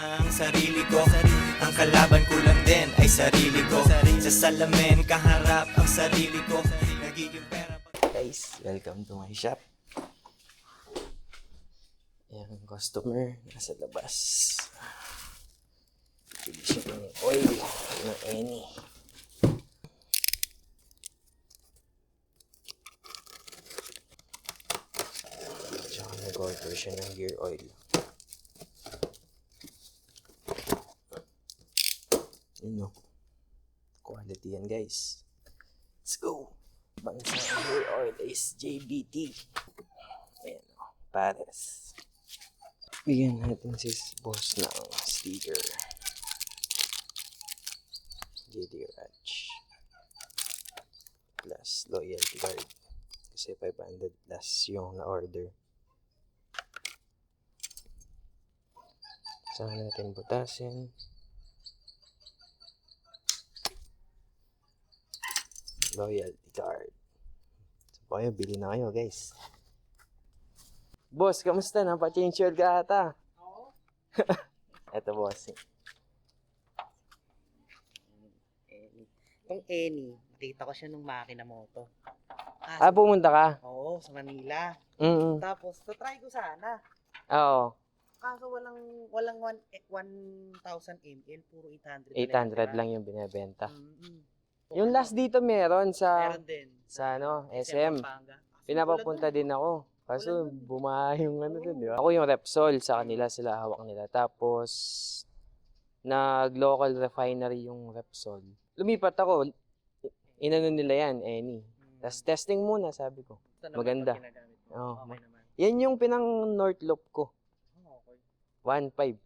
ang sarili ko. Ang kalaban ko lang din ay sarili ko. Sa salamin kaharap ang sarili ko. Nagiging pera. Guys, welcome to my shop. Ayan, customer nasa labas. Bili siya ng oil ng Eni. Tsaka nag-order siya ng gear oil. Yun o. Quality yan guys. Let's go! Bangsa gear oil is JBT. Ayan o, Pares. Bigyan natin si boss ng sticker. JD Raj. Plus loyalty card. Kasi 500 plus yung na-order. Saan natin butasin. Loyalty card. So kayo, bili na kayo guys. Boss, kamusta? Napa-change oil ka ata? Oo. Eto boss. Itong Eni, nakita ko siya nung makina moto. Pumunta ka? Oo, sa Manila. Mm. Tapos, try ko sana. Oo. Kaso walang 1,000 ml, puro 800. 800 lang yung binebenta. Mm-hmm. Yung last dito meron sa Meron din. SM. Pampanga. Pinapapunta din ako. Kaso bumaha yung dun, di ba? Ako yung Repsol sa kanila, sila hawak nila. Tapos nag-local refinery yung Repsol. Lumipat ako. Inano nila yan, Eni. Tapos testing muna, sabi ko. Maganda. Oo. Okay naman. Yan yung pinang North Loop ko. Okay. 1.5.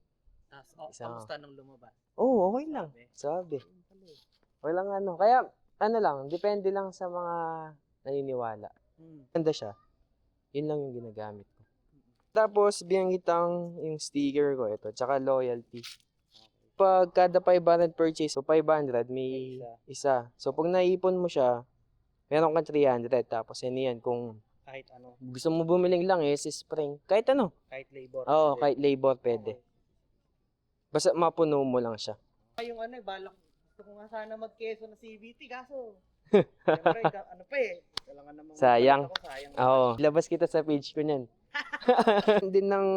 Tapos, Isa. kamusta nung lumabas? Oo, okay lang. Sabi. Walang ano. Kaya, ano lang, depende lang sa mga naniniwala. Ganda siya. Yun lang yung ginagamit ko. Tapos, bigyan kitang yung sticker ko ito. Tsaka loyalty. Pag kada 500 purchase, so 500, may isa. So, pag naipon mo siya, meron kang 300. Tapos, yan. Kung Kahit ano, gusto mo bumiling lang, si spring. Kahit ano. kahit labor. Oo, kahit labor pwede. Basta mapuno mo lang siya. Yung balak, gusto ko nga sana mag-keso na CVT, kaso, siyempre, ano pa kailangan namang Sayang. ako, sayang. Oo. Labas kita sa page ko niyan. Din ng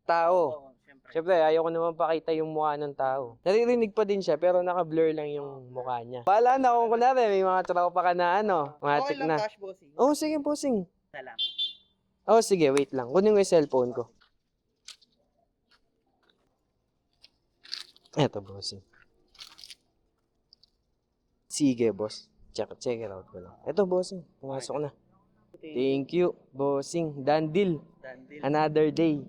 tao. Oo, siyempre. Siyempre, ayoko naman pakita yung mukha ng tao. Naririnig pa din siya, pero naka-blur lang yung mukha niya. Bahala na kung kunwari, may mga tropa ka na Okay matik lang, na. cash bossing. Oo, sige, posing. Salam. Oo, sige, wait lang. Kunin ko yung cellphone ko. Eto, bossing. Sige, boss. Check it out ko lang. Eto, bossing. Pumasok na. Thank you, bossing. Done deal. Dandil. Another day.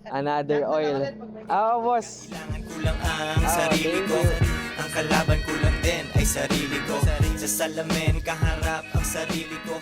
Another oil. Boss. Kailangan ko lang ang sarili thank ko. you. Ang kalaban ko lang din ay sarili ko. Sa salamin kaharap ang sarili ko.